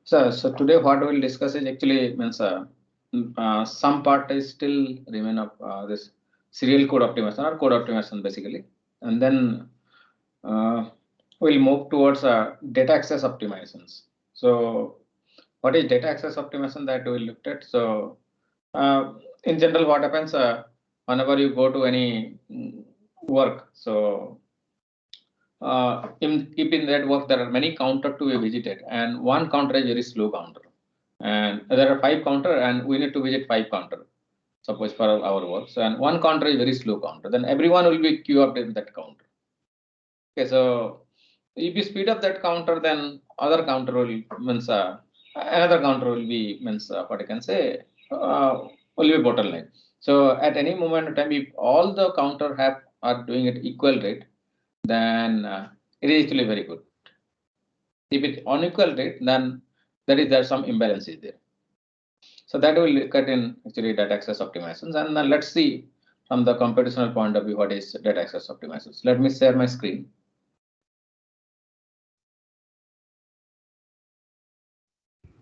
So today what we'll discuss is actually means some part is still remain of this serial code optimization or code optimization basically, and then we'll move towards data access optimizations. So what is data access optimization that we looked at? So in general, what happens whenever you go to any work, so if in that work there are many counter to be visited, and one counter is very slow counter, and there are 5 counter, and we need to visit 5 counter. Suppose for our works, and one counter is very slow counter, then everyone will be queue up in that counter. Okay, so if you speed up that counter, then other counter will means another counter will be means what I can say will be bottleneck. So at any moment of time, if all the counter have are doing it equal rate, then it is actually very good. If it's unequal rate, then there some imbalance is there. So that will look at in actually data access optimizations, and then let's see from the computational point of view what is data access optimizations. Let me share my screen.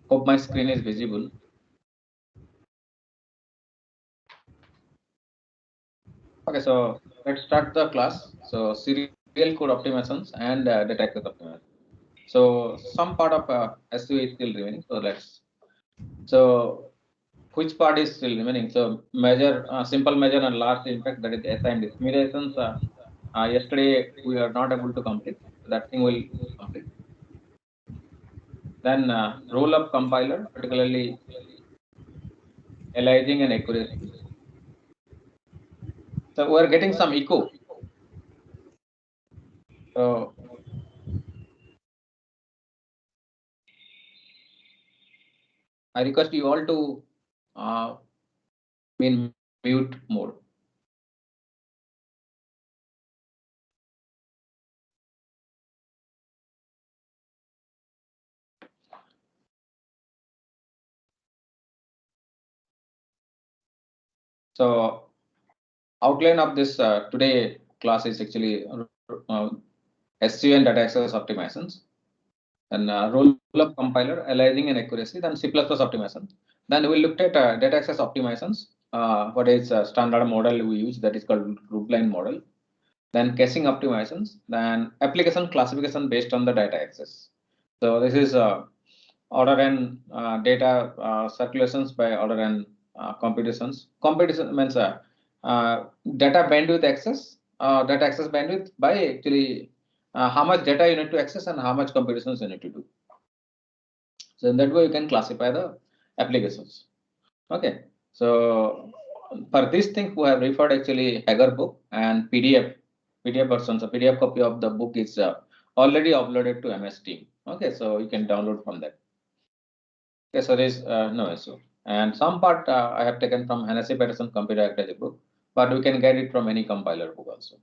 Hope my screen is visible. Okay, so let's start the class. So serial code optimizations and data access optimization. So some part of SU is still remaining. So which part is still remaining? So measure, simple measure and large impact, that is assigned simulations. Yesterday we are not able to complete. That thing will complete. Then roll up compiler, particularly aliasing and accuracy. So we are getting some echo. So I request you all to be in mute mode. So outline of this today class is actually SU and data access optimizations, and roll up compiler, aliasing and accuracy, then C++ optimization. Then we looked at data access optimizations. What is standard model we use, that is called Rookline model. Then caching optimizations, then application classification based on the data access. So this is order n data circulations by order n computations. Computation means data bandwidth access, data access bandwidth by actually how much data you need to access and how much computations you need to do. So in that way you can classify the applications. Okay, so for this thing we have referred actually Hager book and PDF versions. A PDF copy of the book is already uploaded to MS Team. Okay, so you can download from that. Okay, so there is no issue. And some part I have taken from Hennessy Patterson computer architecture book, but we can get it from any compiler book also.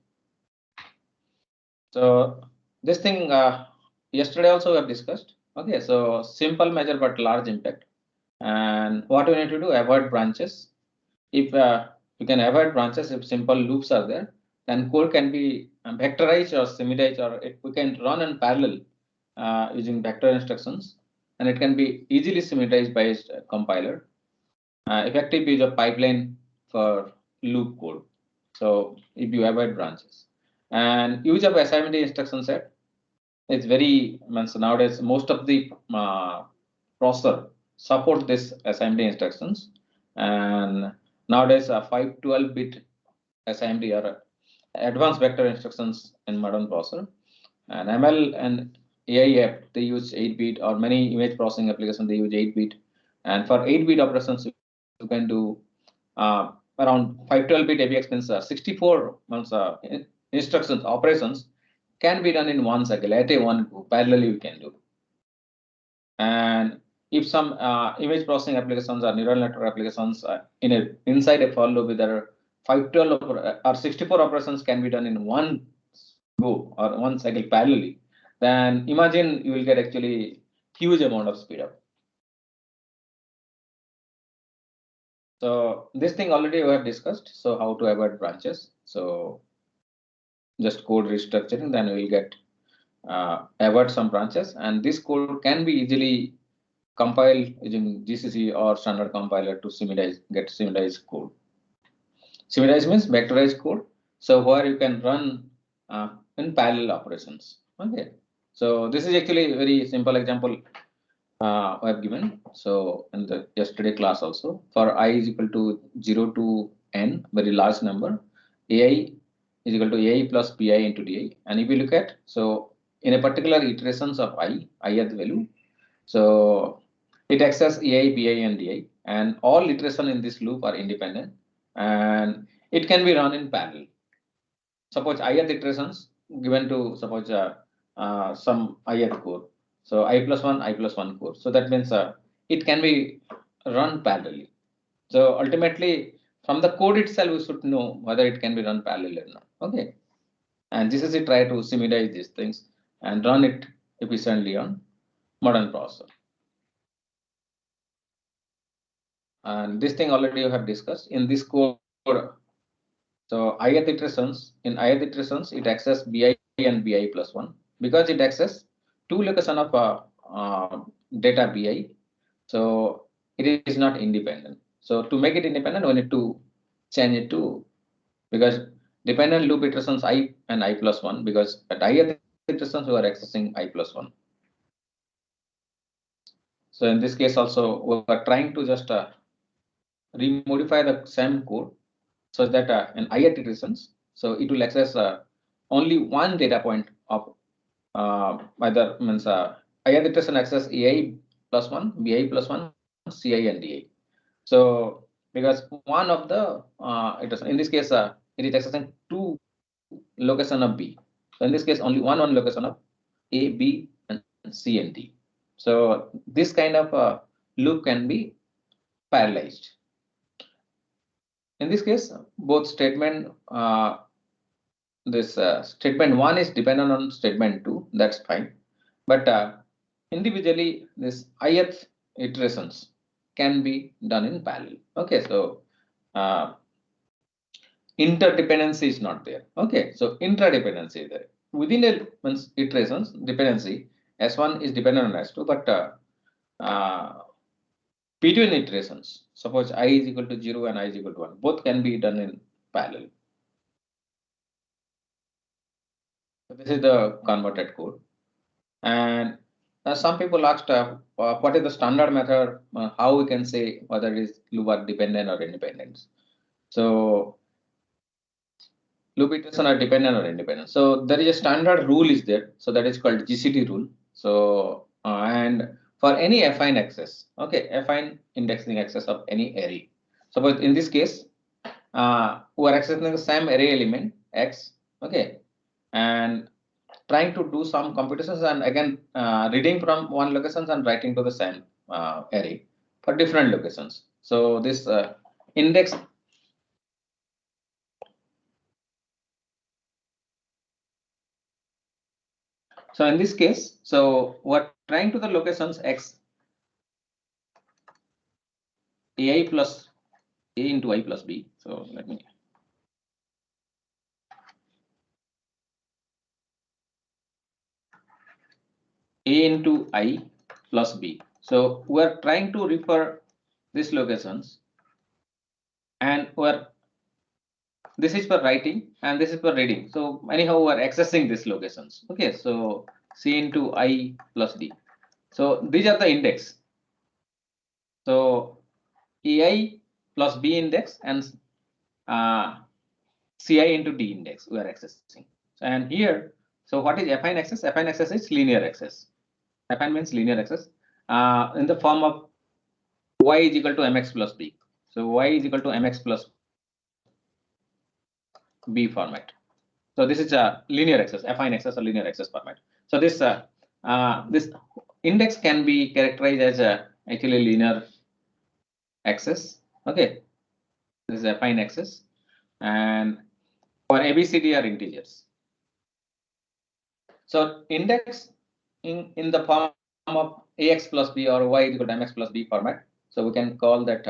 So this thing yesterday also we have discussed. Okay, so simple measure but large impact. And what we need to do, avoid branches. If you can avoid branches, if simple loops are there, then code can be vectorized or summarized, or we can run in parallel using vector instructions, and it can be easily summarized by a compiler. Effective use of pipeline for loop code. So if you avoid branches, and use of assignment instruction set, it's very nowadays most of the processor support this assignment instructions, and nowadays 512-bit SIMD or advanced vector instructions in modern processor, and ML and AI app they use 8-bit, or many image processing applications they use 8-bit, and for 8-bit operations you can do around 512-bit AVX means 64 instructions operations can be done in one cycle at a one go, parallelly you can do. And if some image processing applications or neural network applications inside a for loop, there are 512 or 64 operations can be done in one go or one cycle parallelly, then imagine you will get actually huge amount of speed up. So this thing already we have discussed. So how to avoid branches. So just code restructuring, then we will get avoid some branches, and this code can be easily compile using GCC or standard compiler to get summarized code. Summarized means vectorized code. So where you can run in parallel operations. Okay. So this is actually a very simple example I have given. So in the yesterday class also, for I is equal to 0 to n, very large number, AI is equal to AI plus BI into DI. And if you look at, so in a particular iterations of ith value, so it access AI, BI, and DI, and all iteration in this loop are independent, and it can be run in parallel. Suppose ith iterations given to suppose some ith core, so I plus one core. So that means it can be run parallelly. So ultimately, from the code itself, we should know whether it can be run parallel or not. Okay, and this is it. Try to simulate these things and run it efficiently on modern processor. And this thing already you have discussed in this code. So ith iterations, in ith iterations, it access BI and BI plus one because it access two location of data BI. So it is not independent. So to make it independent, we need to change it to, because dependent loop iterations I and I plus one, because at ith iterations we are accessing I plus one. So in this case also we are trying to just remodify the same code so that in ith iterations, so it will access only one data point of either means ith iteration access AI plus one, BI plus one, CI and DI. So because one of the iteration, in this case it is accessing two location of B. So in this case only one location of A, B, and C and D. So this kind of loop can be parallelized. In this case, both statement statement one is dependent on statement two. That's fine, but individually this ith iterations can be done in parallel. Okay, so interdependency is not there. Okay, so intradependency is there within a means iterations dependency. S1 is dependent on S2, but between iterations, suppose I is equal to 0 and I is equal to 1, both can be done in parallel. So this is the converted code. And some people asked what is the standard method, how we can say whether it is loop are dependent or independent. So loop iteration are dependent or independent. So there is a standard rule is there. So that is called GCT rule. So and for any affine access, okay, affine indexing access of any array. Suppose in this case, we are accessing the same array element X, okay, and trying to do some computations and again reading from one locations and writing to the same array for different locations. So this index. So in this case, so we're trying to the locations X, AI plus A into I plus B. So let me. A into I plus B. So we're trying to refer these locations, and we're this is for writing and this is for reading. So anyhow, we're accessing these locations. Okay, so C into I plus D. So these are the index. So AI plus B index and CI into D index we are accessing. And here, so what is affine access? Affine access is linear access. Affine means linear access in the form of y is equal to mx plus b. So y is equal to mx plus b format. So this is a linear access, affine access or linear access format. So this this index can be characterized as a actually linear access. Okay, this is affine access, and for ABCD are integers. So index in the form of ax plus b or y is equal to mx plus b format. So we can call that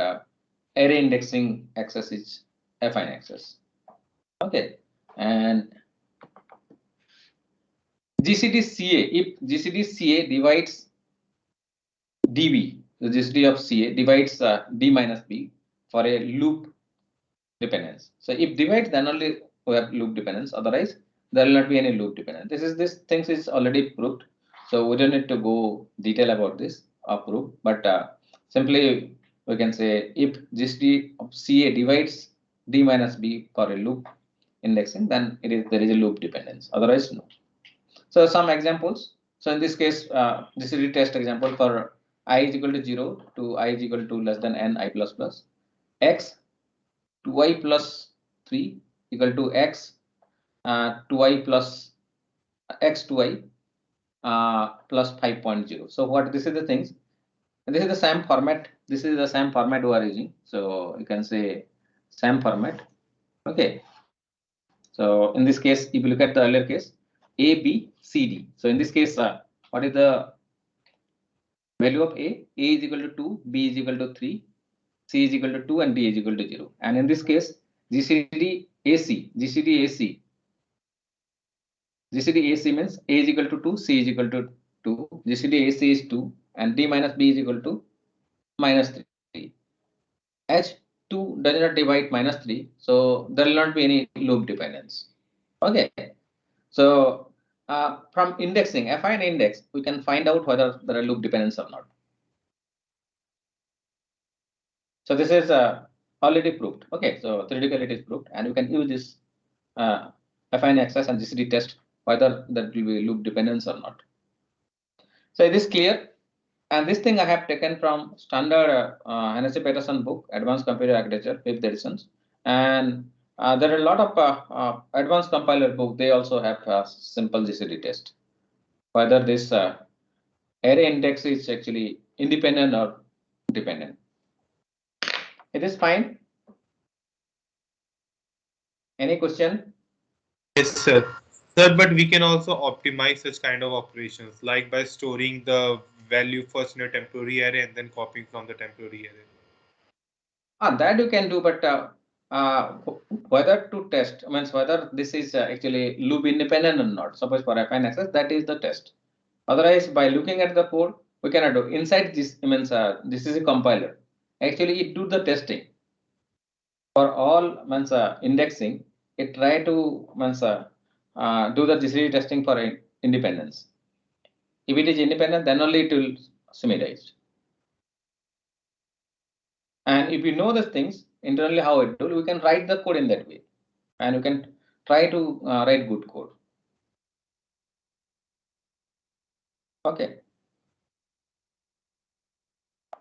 array indexing access is affine access. Okay, and GCD CA, if GCD CA divides DB, the GCD of CA divides D minus B for a loop dependence. So if divides, then only we have loop dependence. Otherwise, there will not be any loop dependence. This things is already proved. So we don't need to go detail about this or proof, but simply we can say if GCD of CA divides D minus B for a loop indexing, then there is a loop dependence. Otherwise, no. So some examples. So in this case, this is a test example for I is equal to 0 to I is equal to less than n I plus plus x 2i plus 3 equal to x 2i plus x 2i plus 5.0. So what this is the things. This is the same format. This is the same format we are using. So you can say same format. Okay. So in this case, if you look at the earlier case, A, B, C, D. So in this case, what is the value of A? A is equal to 2, B is equal to 3, C is equal to 2, and D is equal to 0. And in this case, GCD AC means A is equal to 2, C is equal to 2, GCD AC is 2, and D minus B is equal to minus 3. H2 does not divide minus 3, so there will not be any loop dependence. Okay. So from indexing, affine index, we can find out whether there are loop dependence or not. So this is already proved. Okay, so theoretically it is proved, and you can use this affine access and GCD test whether there will be loop dependence or not. So it is clear, and this thing I have taken from standard Hennessy Peterson book, Advanced Computer Architecture, 5th editions, and there are a lot of advanced compiler book. They also have a simple GCD test, whether this array index is actually independent or dependent. It is fine. Any question? Yes, sir. Sir, but we can also optimize such kind of operations, like by storing the value first in a temporary array and then copying from the temporary array. That you can do, but whether to test means whether this is actually loop independent or not. Suppose for affine access, that is the test. Otherwise, by looking at the code, we cannot do. Inside this means this is a compiler. Actually, it do the testing for all means indexing. It try to means do the GCD testing for independence. If it is independent, then only it will summarize. And if you know the things internally how it do, we can write the code in that way, and you can try to write good code. Okay.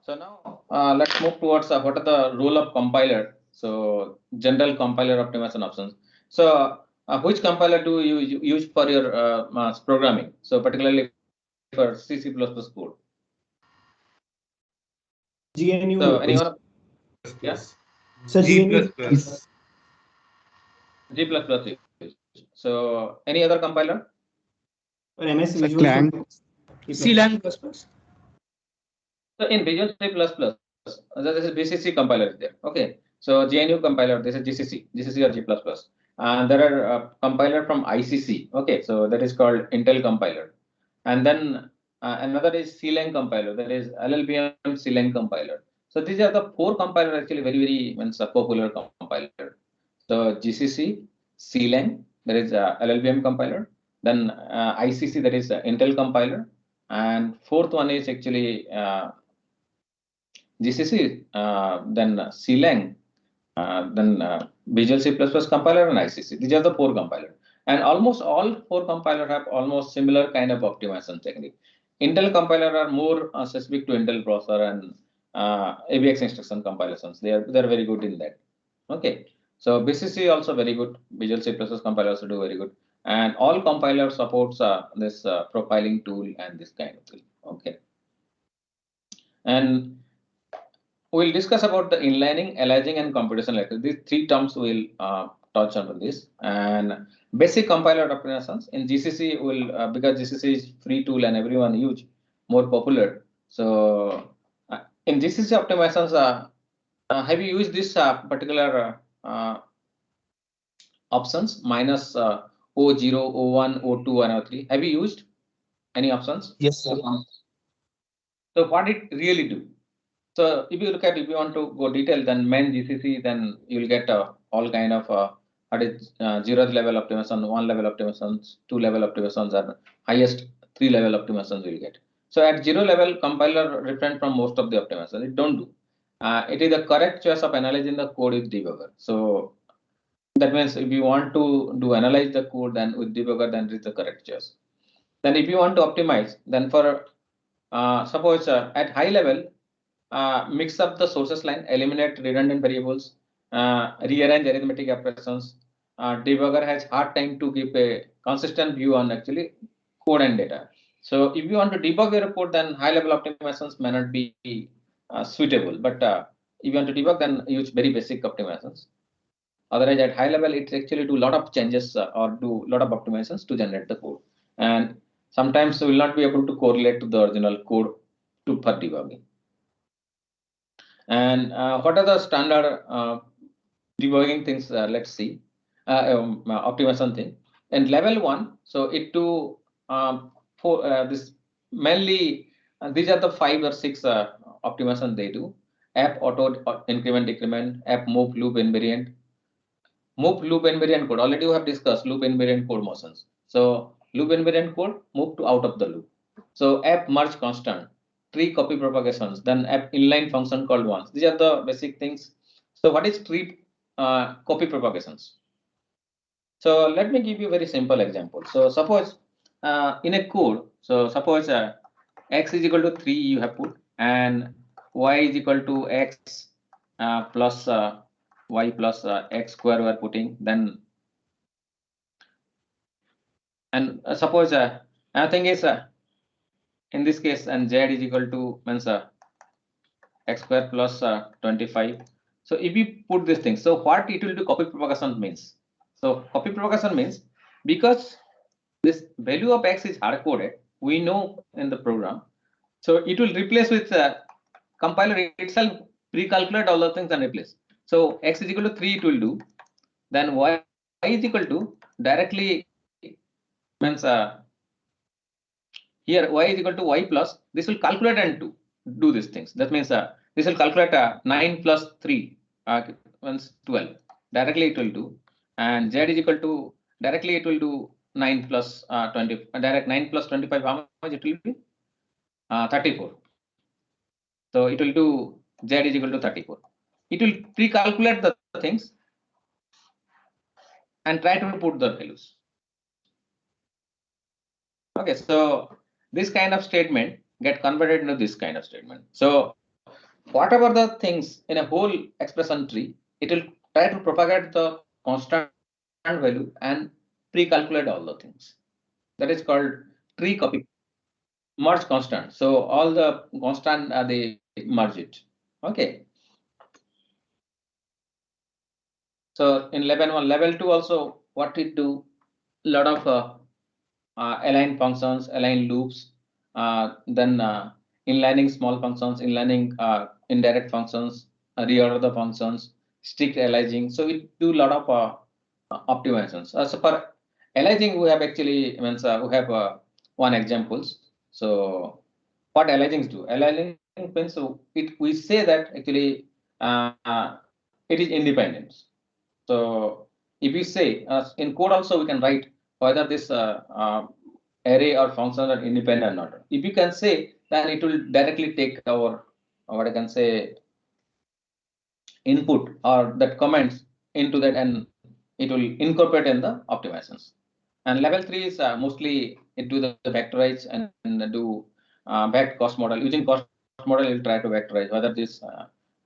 So now let's move towards what are the role of compiler. So general compiler optimization options. So which compiler do you use for your programming? So particularly for C++ code. GNU. So anyone? Yeah. So G++. G++. So any other compiler? Or MS Sir, Visual Clang. C++. So in Visual C++, there is a BCC compiler there. Okay. So GNU compiler, this is GCC or G++. And there are compiler from ICC. Okay. So that is called Intel compiler. And then another is CLang compiler. That is LLVM CLang compiler. So these are the 4 compilers actually very popular compiler. So GCC, CLang, that is LLVM compiler. Then ICC, that is Intel compiler. And fourth one is actually GCC, then CLang, then Visual C++ compiler and ICC. These are the 4 compilers. And almost all 4 compilers have almost similar kind of optimization technique. Intel compiler are more specific to Intel processor and AVX instruction compilations. They are very good in that. Okay. So BCC also very good. Visual C++ compilers do very good. And all compilers supports this profiling tool and this kind of thing. Okay. And we'll discuss about the inlining, aliasing, and computation later. These 3 terms we'll touch on this. And basic compiler optimizations in GCC will because GCC is free tool and everyone use more popular. So in GCC optimizations, have you used this particular options minus O0, O1, O2, and O3? Have you used any options? Yes, sir. So what it really do? So if you look at, if you want to go detail, then main GCC, then you'll get all kind of zero level optimization, one level optimizations, two level optimizations, and highest three level optimizations you'll get. So at zero level, compiler refrain from most of the optimizations. It don't do. It is the correct choice of analyzing the code with debugger. So that means if you want to do analyze the code, then with debugger, then it is the correct choice. Then if you want to optimize, then for suppose at high level, mix up the sources line, eliminate redundant variables, rearrange arithmetic operations. Debugger has hard time to give a consistent view on actually code and data. So if you want to debug your report, then high level optimizations may not be suitable. But if you want to debug, then use very basic optimizations. Otherwise, at high level, it actually do a lot of changes or do a lot of optimizations to generate the code. And sometimes we will not be able to correlate to the original code for debugging. And what are the standard debugging things? Let's see. Optimization thing. And level one, so it to for this mainly these are the 5 or 6 optimization they do. App auto increment decrement, app move loop invariant, move loop invariant code. Already we have discussed loop invariant code motions. So loop invariant code move to out of the loop. So app merge constant, tree copy propagations, then app inline function called once. These are the basic things. So what is tree copy propagations? So let me give you a very simple example. So suppose in a code, so suppose x is equal to 3 you have put, and y is equal to x plus y plus x square we are putting, then and suppose another thing is in this case, and z is equal to means x square plus 25. So if you put this thing, so what it will do copy propagation means. So copy propagation means because this value of x is hard coded, we know in the program. So it will replace with compiler itself pre-calculate all the things and replace. So x is equal to 3 it will do. Then y is equal to directly means here y is equal to y plus, this will calculate and do these things. That means this will calculate 9 plus 3 means 12. Directly it will do. And z is equal to, directly it will do 9 plus 20, direct 9 plus 25, how much it will be? 34. So it will do z is equal to 34. It will pre-calculate the things and try to put the values. Okay, so this kind of statement get converted into this kind of statement. So whatever the things in a whole expression tree, it will try to propagate the constant value and pre-calculate all the things. That is called tree copy. Merge constant. So all the constant they merge it. Okay. So in level 1, level 2 also what it do, lot of align functions, align loops, then inlining small functions, inlining indirect functions, reorder the functions, strict aliasing. So we do a lot of optimizations. So for aliasing, we have actually means we have one examples. So what aliasing do? Aliasing means we say that actually it is independent. So if we say in code also we can write whether this array or function are independent or not. If you can say, then it will directly take our what I can say input or that comments into that, and it will incorporate in the optimizations. And level 3 is mostly it do the vectorize and do back cost model. Using cost model, it will try to vectorize whether this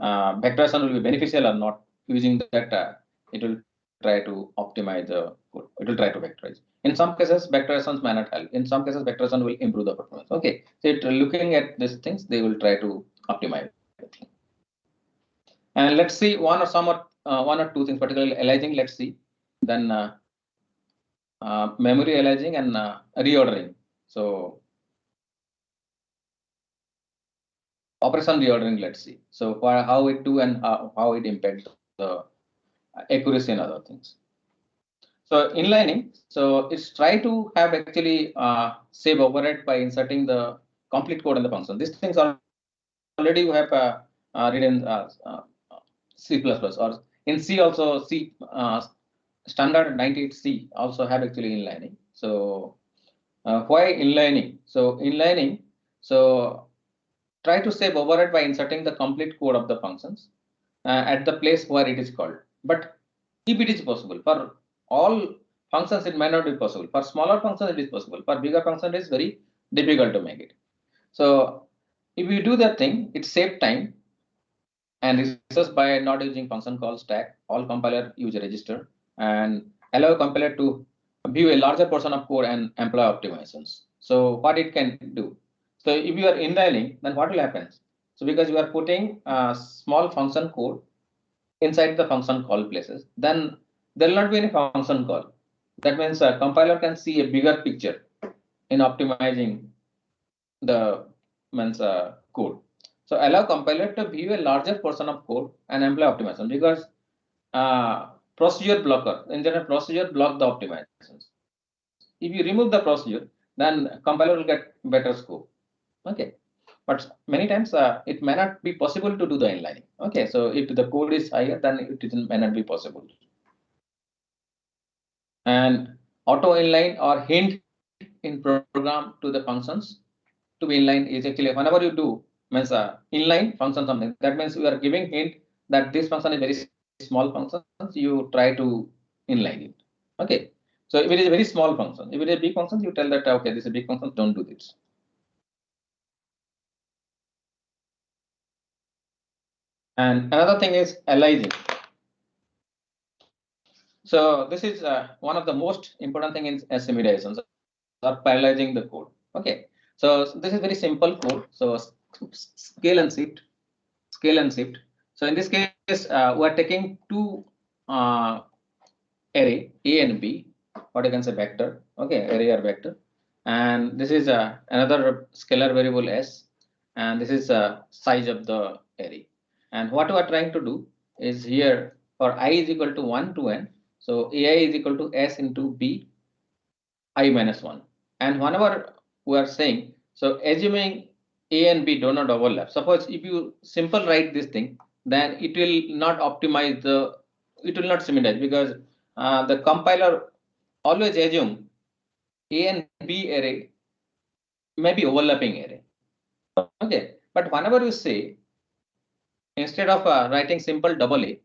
vectorization will be beneficial or not. Using that, it will try to optimize the code. It will try to vectorize. In some cases, vectorizations may not help. In some cases, vectorization will improve the performance. Okay, so looking at these things, they will try to optimize. And let's see one or two things, particularly aliasing. Let's see. Then memory aliasing and reordering. So operation reordering. Let's see. So how it do and how it impacts the accuracy and other things. So inlining. So it's try to have actually save overhead by inserting the complete code in the function. These things are already we have read in C++ or in C also. C standard 98C also have actually inlining. So why inlining? So inlining. So try to save overhead by inserting the complete code of the functions at the place where it is called. But if it is possible for all functions, it may not be possible. For smaller functions, it is possible. For bigger functions, it is very difficult to make it. So if you do that thing, it saves time. And this is by not using function call stack. All compiler use a register and allow compiler to view a larger portion of code and employ optimizations. So what it can do. So if you are inlining, then what will happen? So because you are putting a small function code inside the function call places, then there will not be any function call. That means a compiler can see a bigger picture in optimizing the code. So allow compiler to view a larger portion of code and employ optimization, because procedure blocker, in general, procedure block the optimizations. If you remove the procedure, then compiler will get better scope. Okay, but many times it may not be possible to do the inlining. Okay, so if the code is higher, then it may not be possible. And auto inline or hint in program to the functions to be inline is actually whenever you do means inline function something, that means we are giving hint that this function is very small function, you try to inline it. Okay, so if it is a very small function, if it is a big function, you tell that okay, this is a big function, don't do this. And another thing is aliasing. So this is one of the most important thing in simulations, or parallelizing the code. Okay, so this is very simple code. So scale and shift, scale and shift. So in this case, we are taking two array A and B, what you can say vector. Okay, array or vector, and this is another scalar variable S, and this is size of the array. And what we are trying to do is here for I is equal to 1 to n. So AI is equal to S into B I minus 1. And whenever we are saying, so assuming A and B do not overlap, suppose if you simple write this thing, then it will not optimize the, it will not simulate, because the compiler always assume A and B array may be overlapping array. Okay, but whenever you say, instead of writing simple double A,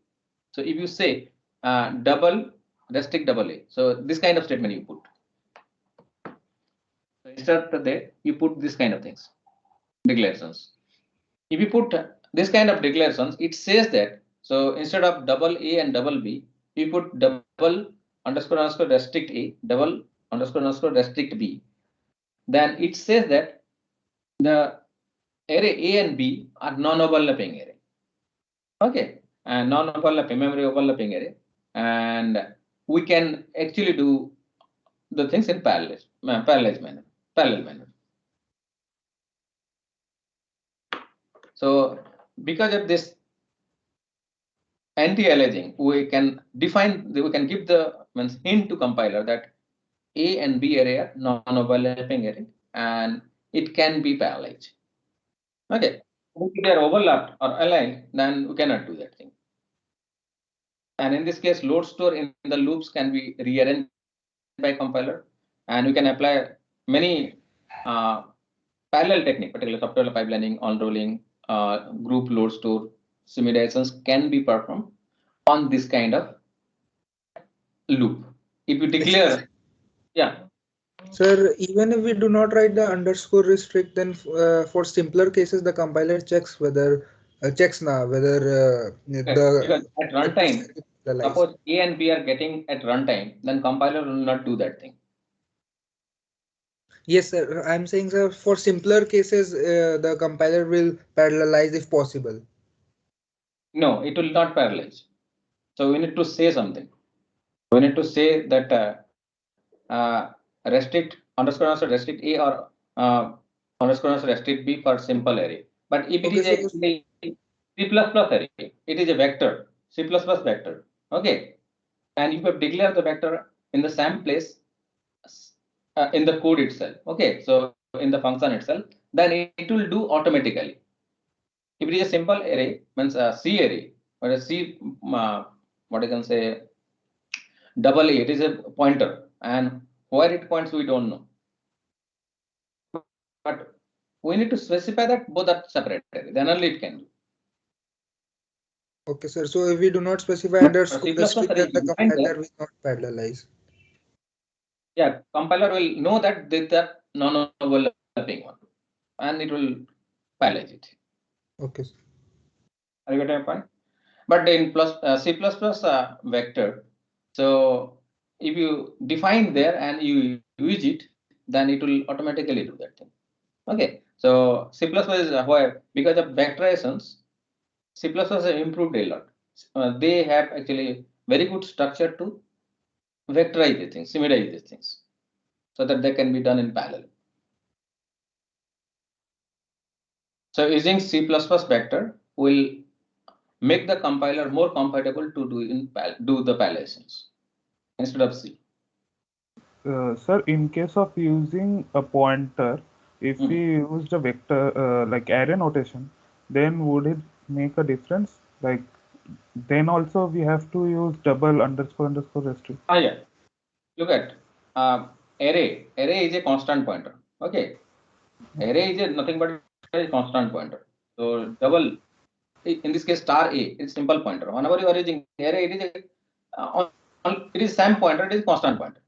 so if you say double restrict double A, so this kind of statement you put. So instead of that, you put this kind of things, declarations. If you put this kind of declarations, it says that, so instead of double A and double B, you put double underscore underscore restrict A, double underscore underscore restrict B. Then it says that the array A and B are non-overlapping array. Okay, and non-overlapping, memory overlapping array, and we can actually do the things in parallel manner. So because of this anti-aliasing, we can define, we can give the hint to compiler that A and B array are non-overlapping array, and it can be parallelized. Okay, if they are overlapped or aligned, then we cannot do that thing. And in this case, load store in the loops can be rearranged by compiler, and we can apply many parallel technique, particularly software pipelining, on-rolling, group load store simulations can be performed on this kind of loop. If you declare, yeah. Sir, even if we do not write the underscore restrict, then for simpler cases, the compiler checks whether whether because at runtime, suppose A and B are getting at runtime, then compiler will not do that thing. Yes, sir. I'm saying, sir, for simpler cases, the compiler will parallelize if possible. No, it will not parallelize. So we need to say something. We need to say that restrict underscore underscore restrict A or underscore underscore restrict B for simple array. But if it is a C++ array, it is a vector, C++ vector. Okay, and you have declared the vector in the same place in the code itself. Okay, so in the function itself, then it will do automatically. If it is a simple array, means a C array or a C, what I can say, double A, it is a pointer, and where it points we don't know. But we need to specify that both are separate array, then only it can do. Okay, sir. So if we do not specify C++ underscore restrict, then the array, compiler will not parallelize. Yeah, compiler will know that this are non-overlapping one, and it will parallelize it. Okay. Are you getting my point? But in C++ vector, so if you define there and you use it, then it will automatically do that thing. Okay, so C++ is why, because of vectorizations, C++ has improved a lot. They have actually very good structure to vectorize these things, summarize these things, so that they can be done in parallel. So using C++ vector will make the compiler more compatible to do the parallelisms instead of C. Sir, in case of using a pointer, if we used a vector like array notation, then would it make a difference? Like then also we have to use double underscore restrict. Yeah. Look at array. Array is a constant pointer. Okay. Array is nothing but a constant pointer. So double, in this case star A, it's simple pointer. Whenever you are using array, it is same pointer, it is constant pointer.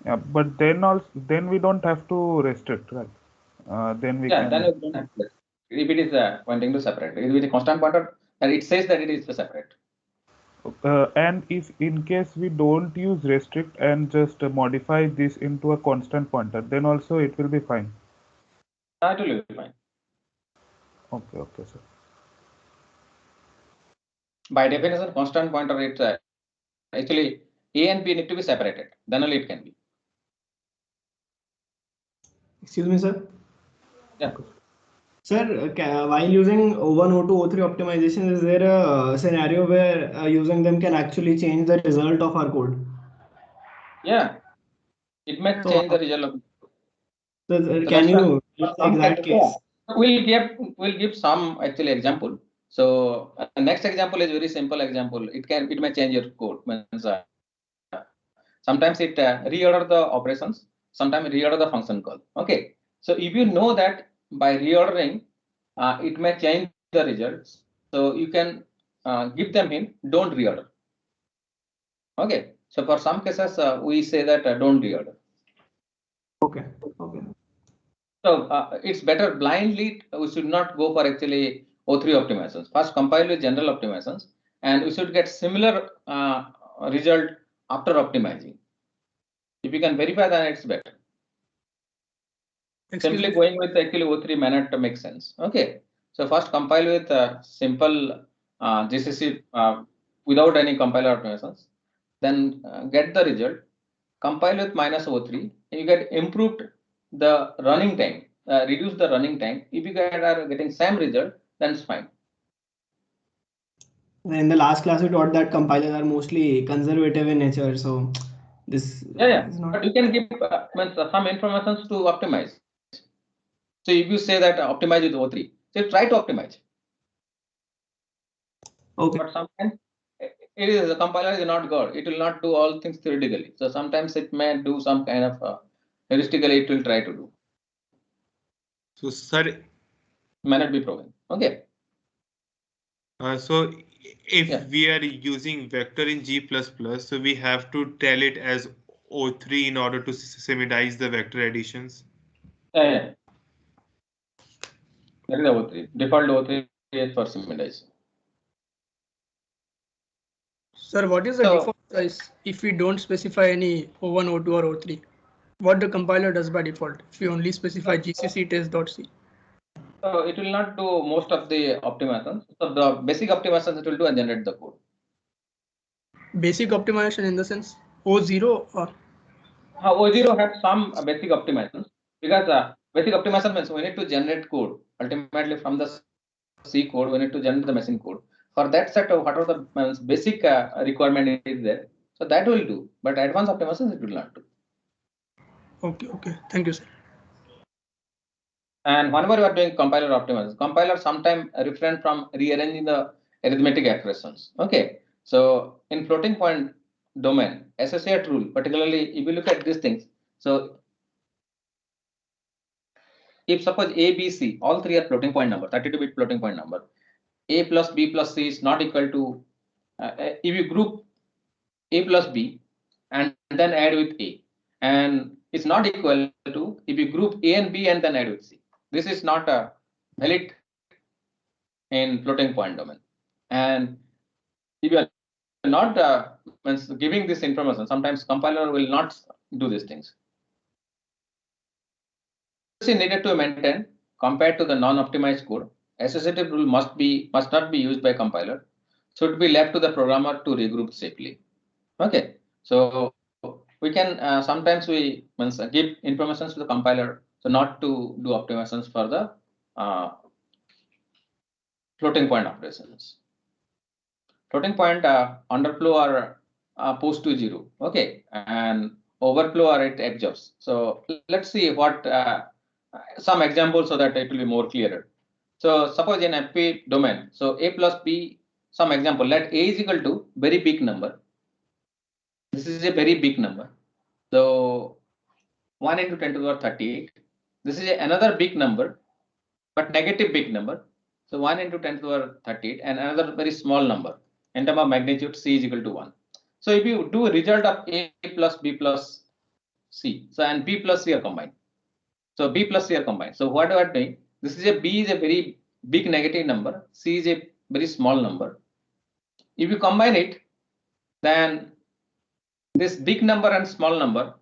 Yeah, but then we don't have to restrict, right? Then we can. Then you don't have to. If it is pointing to separate, if it is a constant pointer, then it says that it is separate. And if in case we don't use restrict and just modify this into a constant pointer, then also it will be fine. That will be fine. Okay, sir. By definition, constant pointer, it's actually A and B need to be separated. Then only it can be. Excuse me, sir. Yeah. Sir, while using O1, O2, O3 optimization, is there a scenario where using them can actually change the result of our code? Yeah. It may change the result of. So can you give the exact case? We'll give some actually example. So next example is very simple example. It may change your code. Sometimes it reorder the operations. Sometimes reorder the function call. Okay. So if you know that by reordering, it may change the results. So you can give them hint. Don't reorder. Okay. So for some cases, we say that don't reorder. Okay. So it's better blindly. We should not go for actually O3 optimizations. First compile with general optimizations, and we should get similar result after optimizing. If you can verify, then it's better. Simply going with actually O3 may not make sense. Okay. So first compile with simple GCC without any compiler optimizations. Then get the result. Compile with minus O3. And you get improved the running time. Reduce the running time. If you are getting same result, then it's fine. In the last class, we taught that compilers are mostly conservative in nature. So this is not. But you can give some information to optimize. So if you say that optimize with O3, so try to optimize. Okay. But sometimes it is the compiler is not God. It will not do all things theoretically. So sometimes it may do some kind of heuristically it will try to do. So, sir, May not be proven. Okay. So if we are using vector in G++, so we have to tell it as O3 in order to summarise the vector additions. Yeah. That is the O3. Default O3 is for summarization. Sir, what is the default size if we don't specify any O1, O2 or O3? What the compiler does by default if we only specify gcc test.c? So it will not do most of the optimizations. So the basic optimizations it will do and generate the code. Basic optimization in the sense O0 or? O0 has some basic optimizations because basic optimization means we need to generate code. Ultimately from the C code, we need to generate the machine code. For that set of what are the basic requirement is there. So that will do, but advanced optimizations it will not do. Okay. Thank you, sir. And whenever you are doing compiler optimization, compiler sometimes refrain from rearranging the arithmetic expressions. Okay, so in floating point domain, associate rule, particularly if you look at these things, so if suppose A, B, C, all three are floating point number, 32-bit floating point number, A plus B plus C is not equal to, if you group A plus B and then add with A, and it's not equal to if you group A and B and then add with C. This is not a valid in floating point domain. And if you are not giving this information, sometimes compiler will not do these things. Needed to maintain compared to the non-optimized code, associative rule must not be used by compiler, should be left to the programmer to regroup safely. Okay, so we can sometimes we give information to the compiler, so not to do optimizations for the floating point operations. Floating point underflow are post to 0. Okay, and overflow are at edges. So let's see what some examples so that it will be more clearer. So suppose in FP domain, so A plus B, some example, let A is equal to very big number. This is a very big number. So 1 into 10 to the power 38. This is another big number, but negative big number. So 1 into 10 to the power 38 and another very small number. In terms of magnitude, C is equal to 1. So if you do a result of A plus B plus C, so and B plus C are combined. So B plus C are combined. So what we are doing? This is a B is a very big negative number. C is a very small number. If you combine it, then this big number and small number,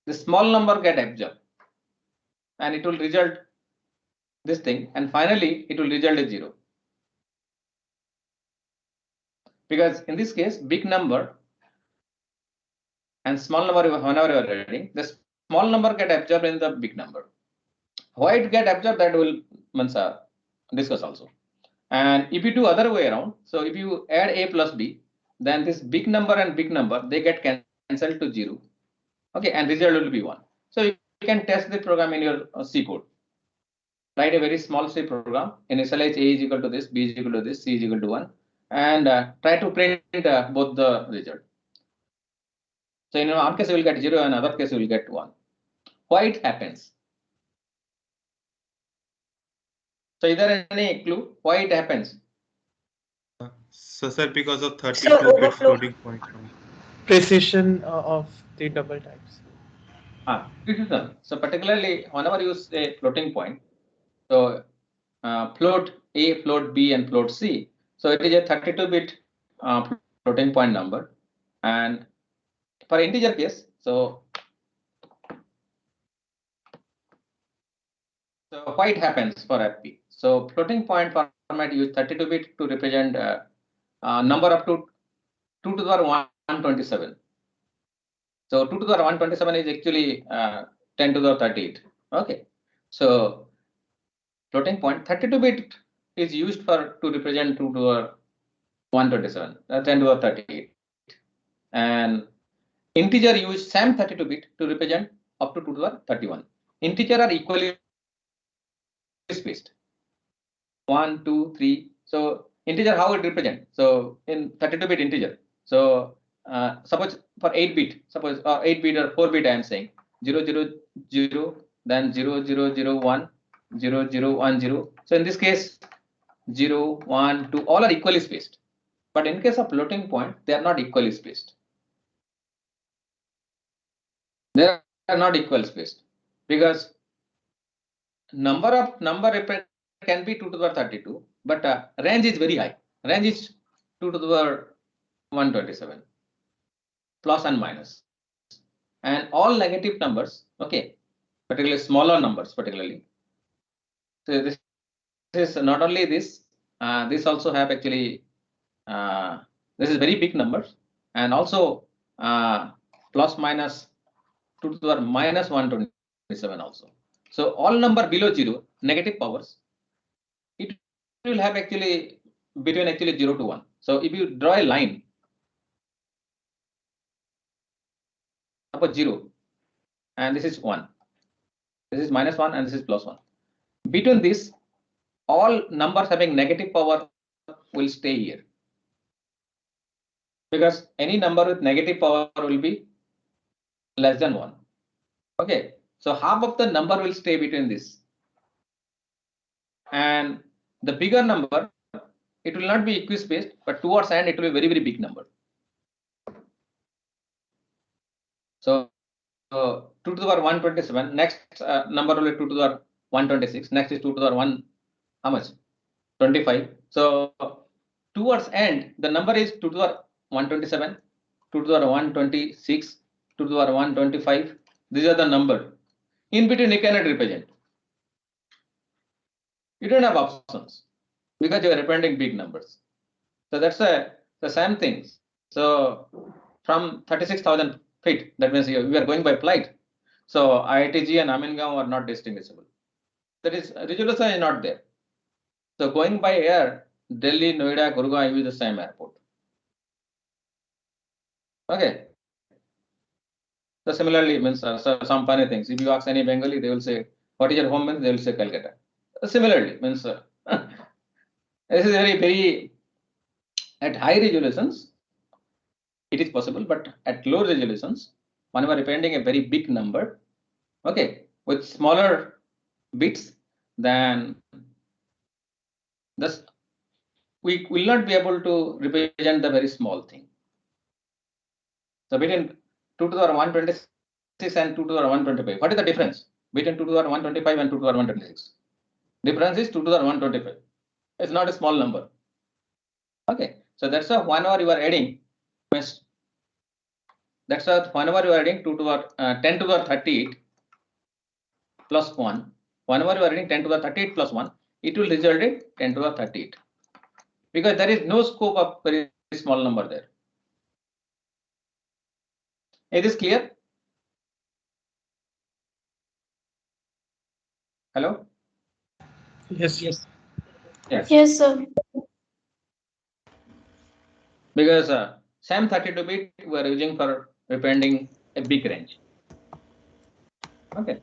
the small number get absorbed, and it will result this thing, and finally it will result in 0. Because in this case, big number and small number, whenever you are writing, the small number get absorbed in the big number. Why it get absorbed, that will discuss also. And if you do other way around, so if you add A plus B, then this big number and big number, they get cancelled to 0. Okay, and result will be 1. So you can test the program in your C code. Write a very small C program, initialize A is equal to this, B is equal to this, C is equal to 1, and try to print both the result. So in one case you will get 0, and other case you will get 1. Why it happens? So is there any clue why it happens? So sir, because of 32-bit floating point. Precision of the double types. Precision. So particularly whenever you say floating point, so float A, float B, and float C. So it is a 32-bit floating point number, and for integer case, so why it happens for FP? So floating point format use 32-bit to represent number up to 2 to the power 127. So 2 to the power 127 is actually 10 to the power 38. Okay, so floating point 32-bit is used for to represent 2 to the power 127, 10 to the power 38, and integer use same 32-bit to represent up to 2 to the power 31. Integer are equally spaced. 1, 2, 3. So integer, how it represent? So in 32-bit integer. So suppose for 8-bit, suppose 8-bit or 4-bit, I am saying 0, 0, 0, then 0, 0, 0, 1, 0, 0, 1, 0. So in this case, 0, 1, 2, all are equally spaced. But in case of floating point, they are not equally spaced. They are not equal spaced because number can be 2 to the power 32, but range is very high. Range is 2 to the power 127, plus and minus, and all negative numbers. Okay, particularly smaller numbers, particularly. So this is not only this. This also have actually. This is very big numbers, and also plus minus 2 to the power minus 127 also. So all number below 0, negative powers, it will have actually between actually 0 to 1. So if you draw a line, suppose 0, and this is 1, this is minus 1, and this is plus 1. Between this, all numbers having negative power will stay here, because any number with negative power will be less than 1. Okay, so half of the number will stay between this, and the bigger number, it will not be equispaced, but towards end it will be very, very big number. So 2 to the power 127, next number will be 2 to the power 126, next is 2 to the power 1, how much? 25. So towards end, the number is 2 to the power 127, 2 to the power 126, 2 to the power 125. These are the number. In between, you cannot represent. You don't have options because you are representing big numbers. So that's the same thing. So from 36,000 feet, that means we are going by flight. So IITG and Amingaon are not distinguishable. That is, resolution is not there. So going by air, Delhi, Noida, Gurgaon is the same airport. Okay. So similarly, means some funny things. If you ask any Bengali, they will say, "What is your home?" Means they will say Calcutta. Similarly, means this is very, very at high resolutions, it is possible, but at low resolutions, whenever representing a very big number, okay, with smaller bits, then this we will not be able to represent the very small thing. So between 2 to the power 126 and 2 to the power 125, what is the difference between 2 to the power 125 and 2 to the power 126? Difference is 2 to the power 125. It's not a small number. Okay, so that's why whenever you are adding, that's why whenever you are adding 2 to the 10 to the 38 plus 1, whenever you are adding 10 to the 38 plus 1, it will result in 10 to the 38, because there is no scope of very small number there. Is this clear? Hello? Yes. Yes. Yes, sir. Because same 32 bit we are using for representing a big range. Okay.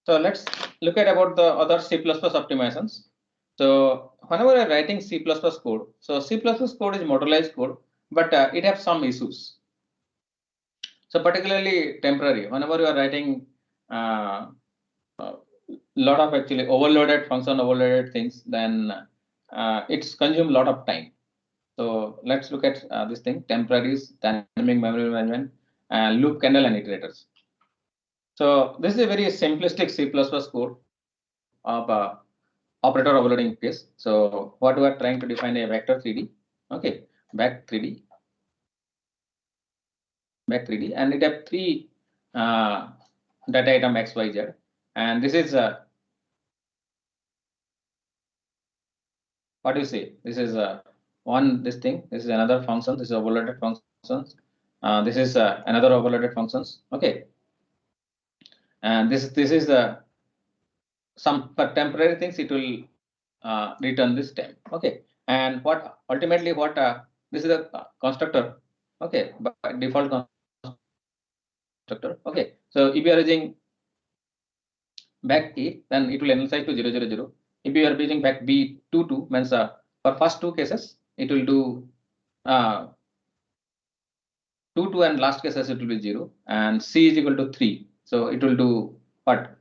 So let's look at about the other C++ optimizations. So whenever I'm writing C++ code, so C++ code is modularized code, but it has some issues. So particularly temporary, whenever you are writing lot of actually overloaded function, overloaded things, then it's consume a lot of time. So let's look at this thing: temporaries, dynamic memory management, loop kernel, and iterators. So this is a very simplistic C++ code of operator overloading case. So what we are trying to define a vector 3D, okay, back 3D, and it have three data item x, y, z, and this is what do you say? This is this thing. This is another function. This is overloaded functions. This is another overloaded functions. Okay, and this is some for temporary things. It will return this time. Okay, and what ultimately what this is a constructor. Okay, by default constructor. Okay, so if you are using back A, then it will initialize to 0, 0, 0. If you are using back B 2, 2, means for first two cases it will do 2, 2, and last cases it will be 0, and C is equal to 3. So it will do what?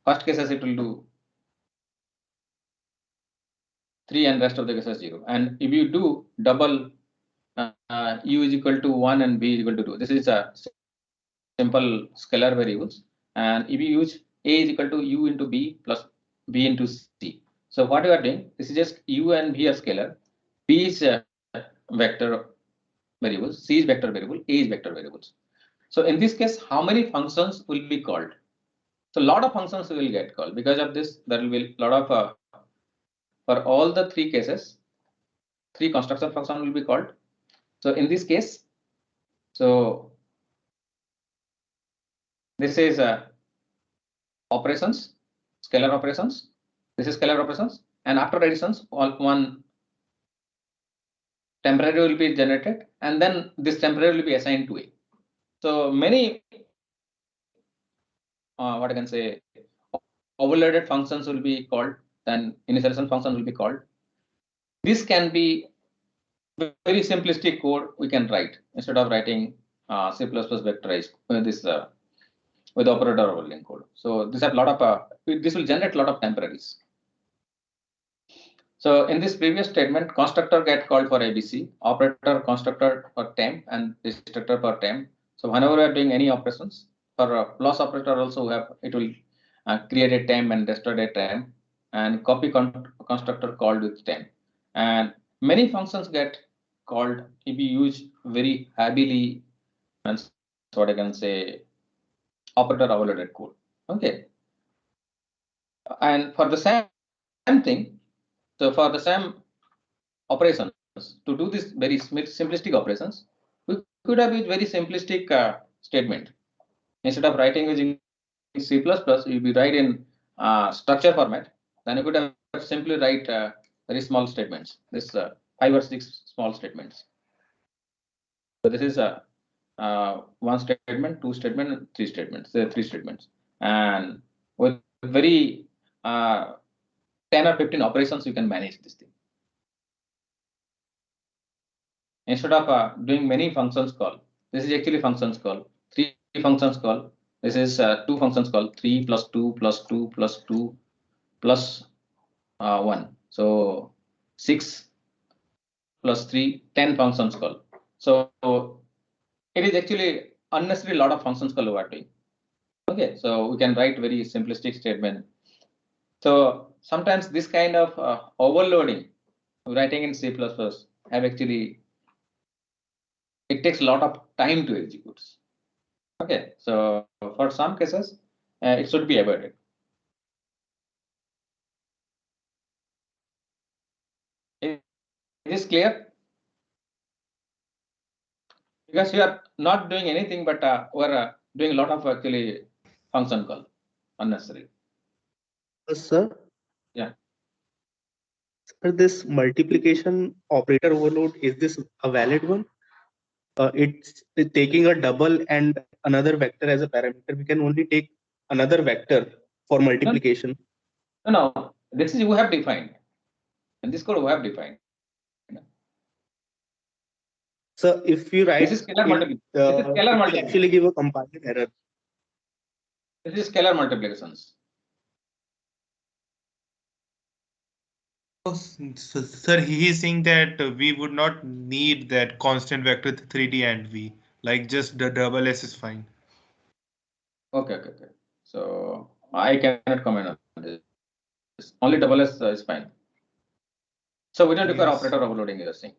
First cases it will do 3 and rest of the cases 0. And if you do double U is equal to 1 and B is equal to 2, this is a simple scalar variables. And if you use A is equal to U into B plus B into C. So what you are doing, this is just U and B are scalar, B is vector variables, C is vector variable, A is vector variables. So in this case, how many functions will be called? So a lot of functions will get called. Because of this, there will be a lot of for all the three cases, 3 construction functions will be called. So in this case, so this is operations, scalar operations. This is scalar operations, and after additions, one temporary will be generated, and then this temporary will be assigned to A. So many what I can say, overloaded functions will be called, then initialization function will be called. This can be very simplistic code we can write instead of writing C++ vectorized with operator overloading code. So this have a lot of this will generate a lot of temporaries. So in this previous statement, constructor get called for ABC, operator constructor for temp, and destructor for temp. So whenever we are doing any operations, for a plus operator also it will create a temp and destroy a temp, and copy constructor called with temp. And many functions get called if you use very heavily, and what I can say, operator overloaded code. Okay. And for the same thing, so for the same operations, to do this very simplistic operations, we could have used very simplistic statement. Instead of writing using C++, if you write in structure format, then you could have simply write very small statements, this 5 or 6 small statements. So this is one statement, two statement, three statements. There are 3 statements, and with very 10 or 15 operations, you can manage this thing. Instead of doing many functions call, this is actually functions call, 3 functions call. This is 2 functions call, 3 plus 2 plus 2 plus 2 plus 1. So 6 plus 3, 10 functions call. So it is actually unnecessary lot of functions call we are doing. Okay, so we can write very simplistic statement. So sometimes this kind of overloading, writing in C++ have actually, it takes a lot of time to execute. Okay, so for some cases, it should be avoided. Is this clear? Because you are not doing anything, but we're doing a lot of actually function call, unnecessary. Sir? Yeah. Sir, this multiplication operator overload, is this a valid one? It's taking a double and another vector as a parameter. We can only take another vector for multiplication. No, this is you have defined. And this code we have defined. So if you write, this is scalar multiplication. This is scalar multiplication. Actually give a compiler error. This is scalar multiplications. So, sir, he is saying that we would not need that constant vector 3D and V, like just the double S is fine. Okay. So I cannot comment on this. Only double S is fine. So we don't require operator overloading, you're saying.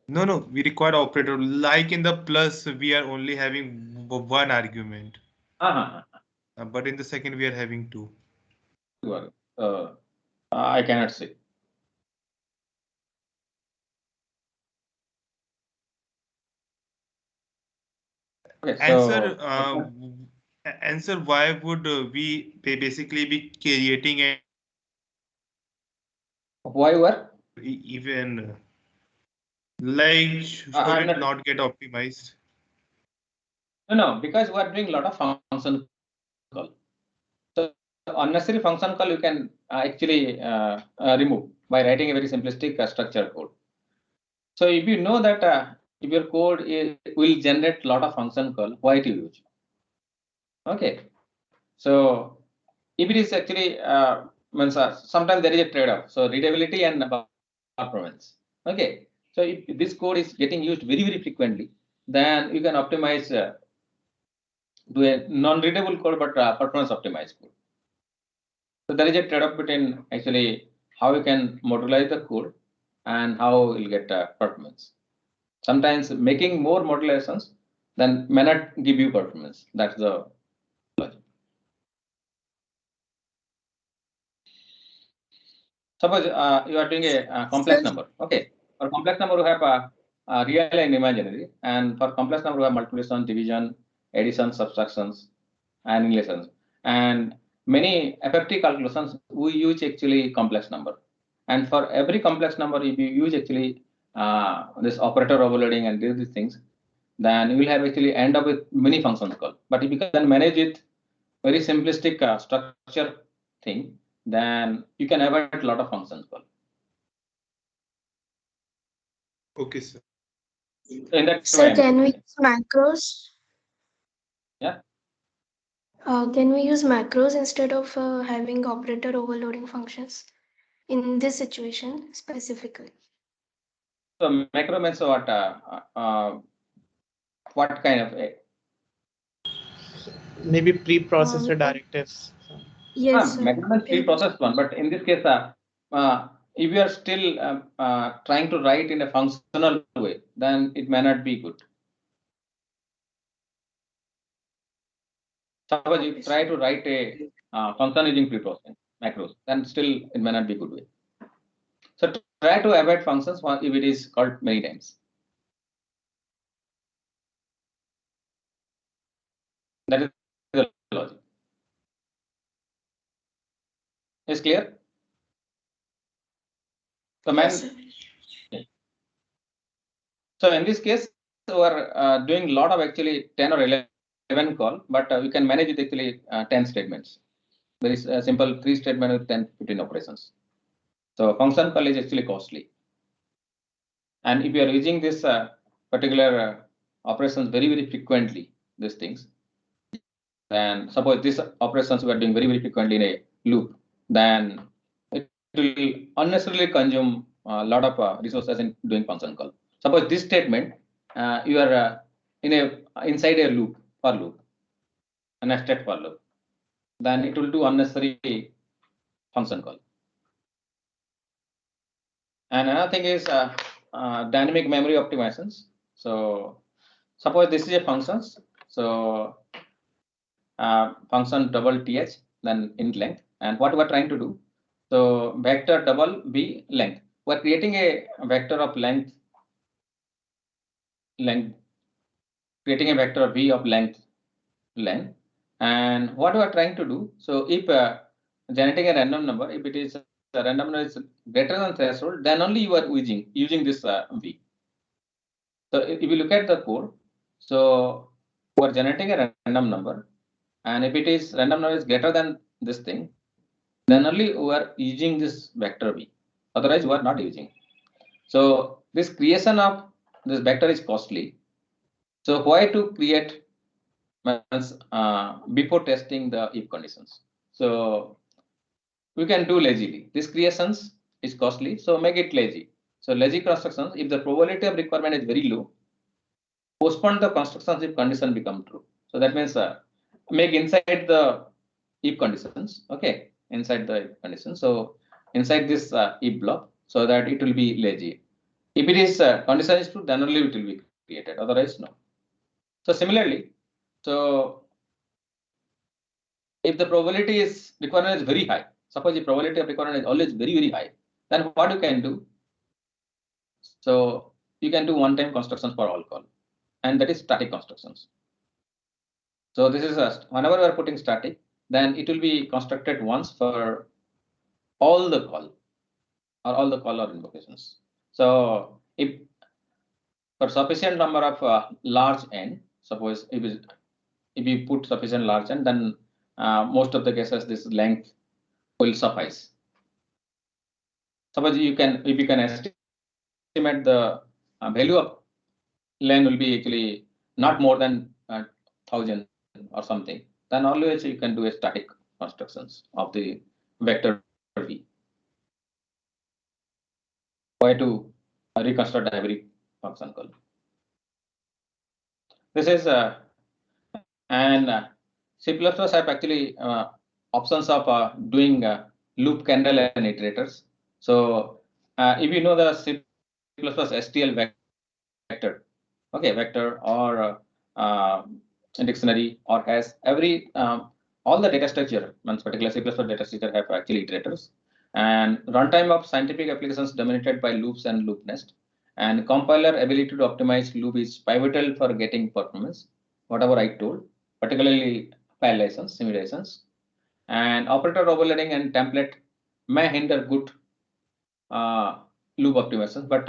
No, we require operator. Like in the plus, we are only having one argument. But in the second, we are having 2. I cannot say. Okay, answer why would we basically be creating a why what even like should it not get optimized? No, because we are doing a lot of function call. So unnecessary function call you can actually remove by writing a very simplistic structure code. So if you know that if your code will generate a lot of function call, why to use? Okay, so if it is actually sometimes there is a trade-off. So readability and performance. Okay, so if this code is getting used very frequently, then you can optimize to a non-readable code but performance optimized code. So there is a trade-off between actually how you can modularize the code and how you'll get performance. Sometimes making more modulations then may not give you performance. That's the logic. Suppose you are doing a complex number. Okay, for complex number we have real and imaginary, and for complex number we have multiplication, division, addition, subtractions, annihilations, and many FFT calculations we use actually complex number. And for every complex number, if you use actually this operator overloading and do these things, then you will have actually end up with many functions call. But if you can manage it very simplistic structure thing, then you can avoid a lot of functions call. Okay, sir. In that Sir, way, can we use macros? Yeah. Can we use macros instead of having operator overloading functions in this situation specifically? So macro means what? What kind of? Maybe preprocessor directives. Yes, sir. Macro means pre-processed one, but in this case, if you are still trying to write in a functional way, then it may not be good. Suppose you try to write a function using pre-processing macros, then still it may not be good way. So try to avoid functions if it is called many times. That is the logic. Is clear? So, so in this case, we are doing a lot of actually 10 or 11 call, but we can manage it actually 10 statements. There is a simple 3 statement with 10, 15 operations. So function call is actually costly. And if you are using this particular operations very, very frequently, these things, then suppose these operations we are doing very, very frequently in a loop, then it will unnecessarily consume a lot of resources in doing function call. Suppose this statement you are inside a loop, for loop, a nested for loop, then it will do unnecessary function call. And another thing is dynamic memory optimizations. So suppose this is a functions. So function double th, then int length, and what we are trying to do. So vector double b length. We are creating a vector of length, creating a vector of b of length, and what we are trying to do. So if generating a random number, if it is a random number is greater than threshold, then only you are using this v. So if you look at the code, so we are generating a random number, and if it is random number is greater than this thing, then only we are using this vector v. Otherwise, we are not using. So this creation of this vector is costly. So why to create before testing the if conditions? So we can do lazily. This creations is costly, so make it lazy. So lazy constructions, if the probability of requirement is very low, postpone the constructions if condition become true. So that means make inside the if conditions, okay, inside the if condition. So inside this if block, so that it will be lazy. If it is condition is true, then only it will be created. Otherwise, no. So similarly, so if the probability is requirement is very high, suppose the probability of requirement is always very, very high, then what you can do? So you can do one-time constructions for all call, and that is static constructions. So this is whenever we are putting static, then it will be constructed once for all the call or all the call or invocations. So if for sufficient number of large n, suppose if you put sufficient large n, then most of the cases this length will suffice. Suppose you can, if you can estimate the value of len will be actually not more than 1000 or something, then always you can do a static constructions of the vector v. Why to reconstruct every function call? This is and C++ have actually options of doing loop candle and iterators. So if you know the C++ STL vector, okay, vector or dictionary or hash, every all the data structure, particular C++ data structure have actually iterators. And runtime of scientific applications dominated by loops and loop nest. And compiler ability to optimize loop is pivotal for getting performance, whatever I told, particularly file license, simulations. And operator overloading and template may hinder good loop optimization. But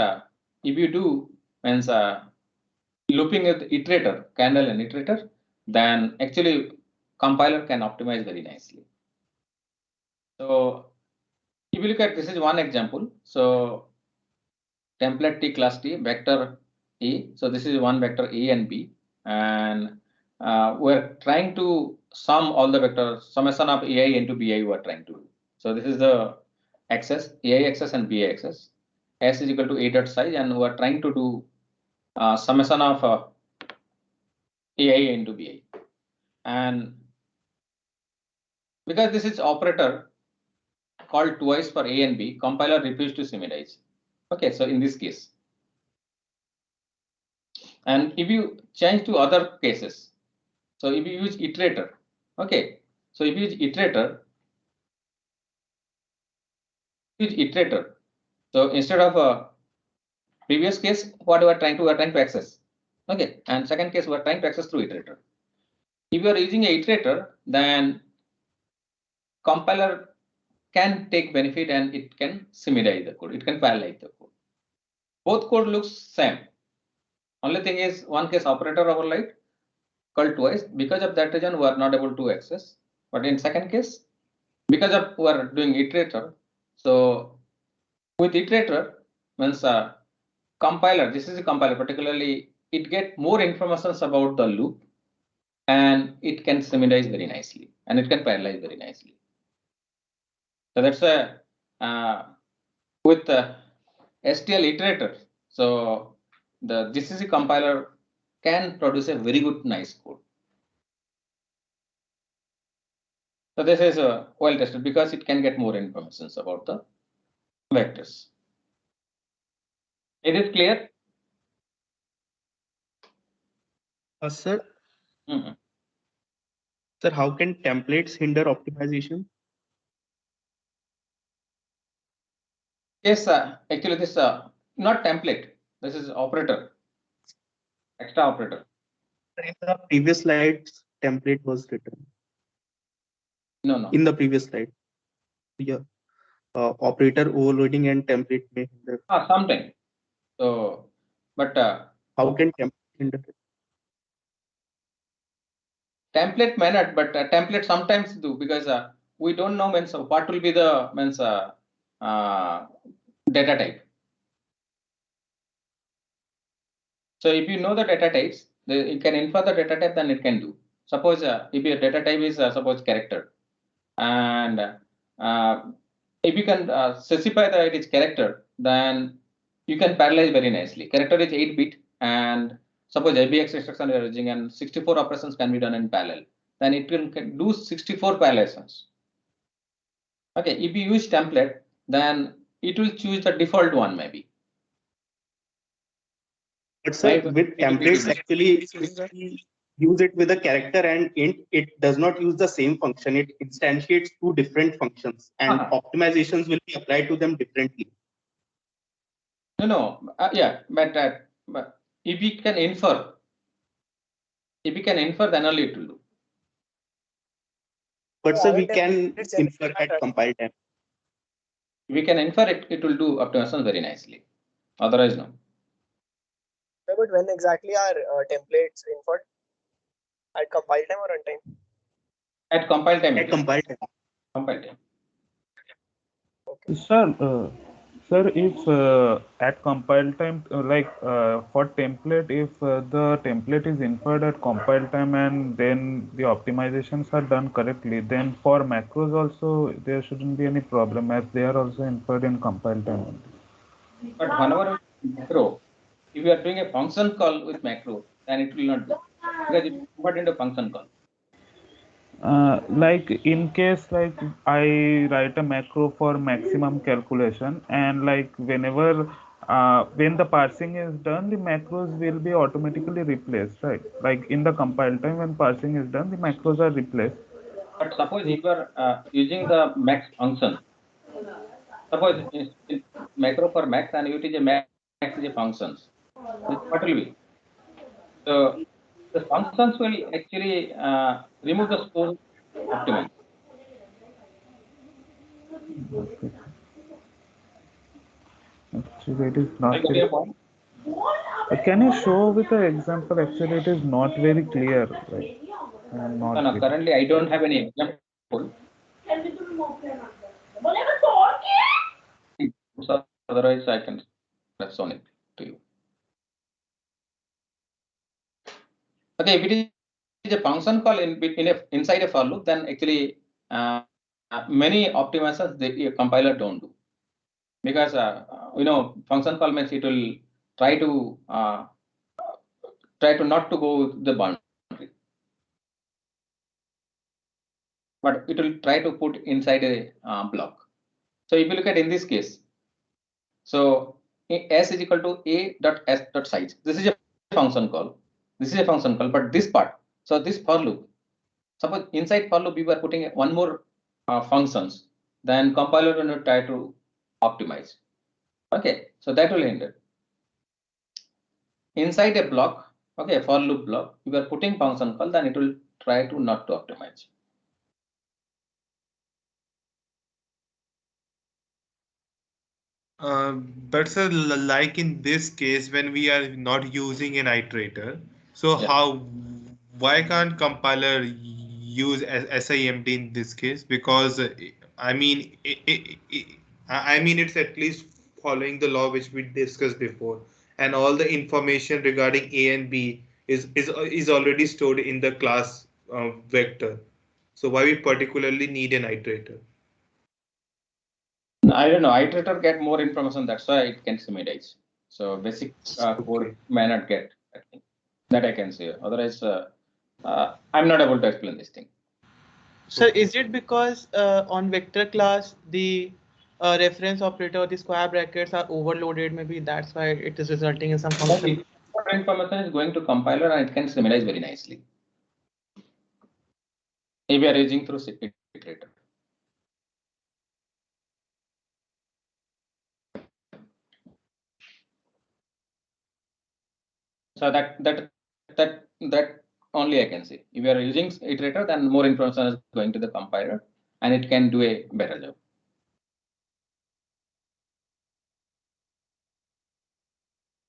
if you do means looping with iterator, candle and iterator, then actually compiler can optimize very nicely. So if you look at, this is one example. So template T class T, vector E. So this is one vector A and B, and we're trying to sum all the vectors, summation of AI into BI we're trying to do. So this is the axis, AI axis and BI axis. S is equal to A dot size, and we're trying to do summation of AI into BI. And because this is operator called twice for A and B, compiler refused to summarize. Okay, so in this case, and if you change to other cases, so if you use iterator, okay, so if you use iterator, so instead of a previous case, what we are trying to access, okay, and second case we are trying to access through iterator. If you are using a iterator, then compiler can take benefit and it can summarize the code, it can parallelize the code. Both code looks same. Only thing is, one case operator override called twice. Because of that reason, we are not able to access. But in second case, because of we are doing iterator, so with iterator means compiler. This is a compiler. Particularly, it get more information about the loop, and it can summarize very nicely, and it can parallelize very nicely. So that's a with STL iterator. So the GCC compiler can produce a very good, nice code. So this is well tested because it can get more information about the vectors. It is clear? Sir, sir, how can templates hinder optimization? Yes, actually this not template. This is operator, extra operator. In the previous slides, template was written. No. In the previous slide, yeah, operator overloading and template may hinder. Something. So, but how can template hinder? Template may not, but template sometimes do, because we don't know means what will be the means data type. So if you know the data types, you can infer the data type, then it can do. Suppose if your data type is suppose character, and if you can specify that it is character, then you can parallelize very nicely. Character is 8-bit, and suppose ABX instruction you are using, and 64 operations can be done in parallel. Then it can do 64 parallelisms. Okay, if you use template, then it will choose the default one maybe. But sir, with templates, actually, we use it with a character and int, it does not use the same function. It instantiates two different functions, and optimizations will be applied to them differently. No, yeah, but if we can infer, then only it will do. But sir, we can infer at compile time. We can infer it, it will do optimization very nicely. Otherwise, no. But when exactly are templates inferred? At compile time or runtime? At compile time. At compile time. Compile time. Okay. Sir, if at compile time, for template, if the template is inferred at compile time and then the optimizations are done correctly, then for macros also there shouldn't be any problem, as they are also inferred in compile time. But whenever macro, if you are doing a function call with macro, then it will not do, because it is converted into function call. Like in case like I write a macro for maximum calculation, and like whenever when the parsing is done, the macros will be automatically replaced, right? Like in the compile time, when parsing is done, the macros are replaced. But suppose if you are using the max function, suppose in macro for max, and it is a max is a functions, what will be? So the functions will actually remove the score optimally. Actually, it is not. Can you show with an example? Actually, it is not very clear. Right? not No, getting. currently I don't have any example. So otherwise I can respond it to you. Okay, if it is a function call inside a for loop, then actually many optimizations the compiler don't do, because function call means it will try to not to go with the boundary, but it will try to put inside a block. So if you look at in this case, so s is equal to a dot s dot size. This is a function call. This is a function call, but this part. So this for loop. Suppose inside for loop we were putting one more functions, then compiler will try to optimize. Okay, so that will hinder. Inside a block, okay, for loop block, we were putting function call, then it will try to not to optimize. But sir, like in this case, when we are not using an iterator, so Yeah. why can't compiler use SIMD in this case? Because I mean, I mean, it's at least following the law which we discussed before, and all the information regarding A and B is already stored in the class vector. So why we particularly need an iterator? I don't know. Iterator get more information. That's why it can summarize. So basic code may not get that I can say. Otherwise, I'm not able to explain this thing. Sir, is it because on vector class the reference operator or the square brackets are overloaded? Maybe that's why it is resulting in some function. Information is going to compiler and it can summarize very nicely. If we are using through iterator. So that only I can say. If you are using iterator, then more information is going to the compiler, and it can do a better job.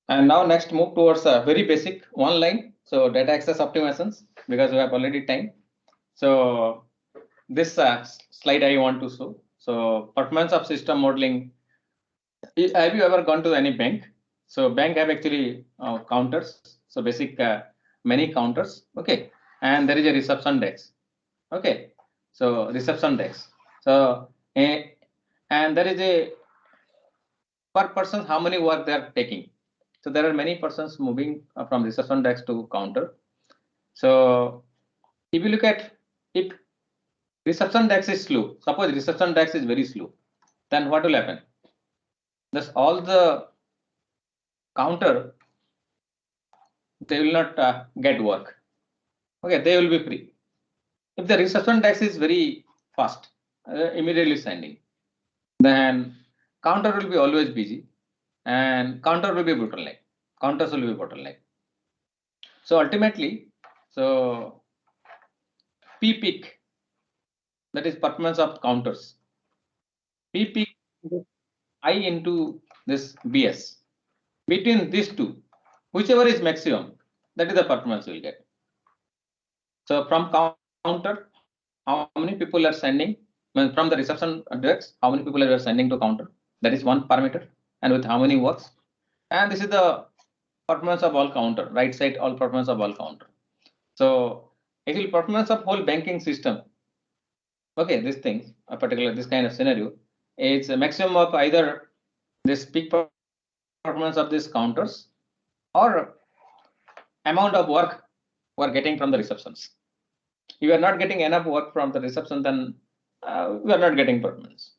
And now next move towards a very basic one line. So data access optimizations, because we have already time. So this slide I want to show. So performance of system modeling. Have you ever gone to any bank? So bank have actually counters. So basic many counters. Okay, and there is a reception desk. Okay, so reception desk. So and there is a per person how many work they are taking. So there are many persons moving from reception desk to counter. So if you look at if reception desk is slow, suppose reception desk is very slow, then what will happen? Thus all the counter, they will not get work. Okay, they will be free. If the reception desk is very fast, immediately sending, then counter will be always busy, and counter will be bottleneck. Counters will be bottleneck. So ultimately, so P peak, that is performance of counters. P peak I into this BS. Between these two, whichever is maximum, that is the performance we'll get. So from counter, how many people are sending? From the reception address, how many people are sending to counter? That is one parameter, and with how many works. And this is the performance of all counter, right side all performance of all counter. So actually performance of whole banking system. Okay, this thing, a particular this kind of scenario, it's a maximum of either this peak performance of these counters or amount of work we're getting from the receptions. If you are not getting enough work from the reception, then we are not getting performance,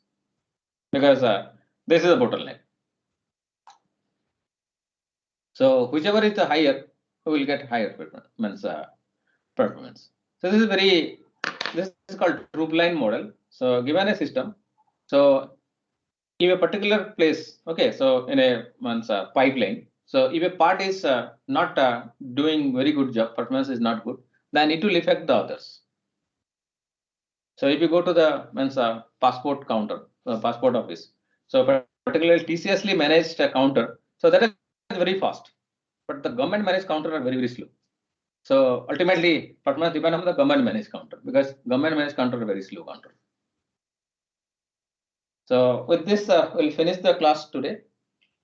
because this is a bottleneck. So whichever is the higher, we will get higher performance. So this is called true blind model. So given a system, so if a particular place, okay, so in a pipeline, so if a part is not doing very good job, performance is not good, then it will affect the others. So if you go to the passport counter, passport office, so particularly TCSly managed counter, so that is very fast, but the government managed counter are very slow. So ultimately, performance depends on the government managed counter, because government managed counter is very slow counter. So with this, we'll finish the class today.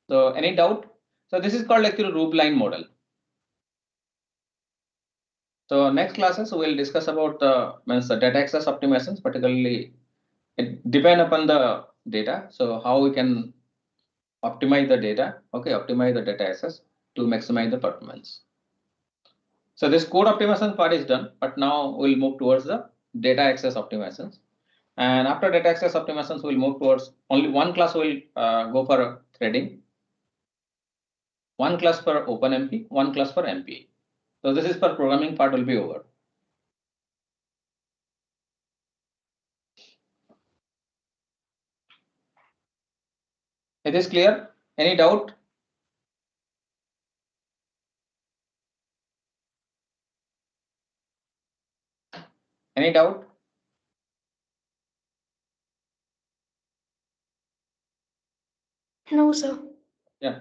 So any doubt? So this is called actually Rube line model. So next classes we'll discuss about the data access optimizations, particularly it depend upon the data. So how we can optimize the data, okay, optimize the data access to maximize the performance. So this code optimization part is done, but now we'll move towards the data access optimizations. And after data access optimizations, we'll move towards only one class will go for threading, one class for OpenMP, one class for MP. So this is for programming part will be over. It is clear? Any doubt? Any doubt? No, sir. Yeah.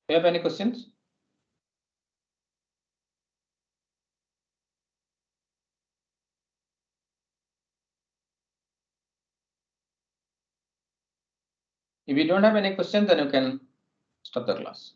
Do you have any questions? If you don't have any questions, then you can stop the class.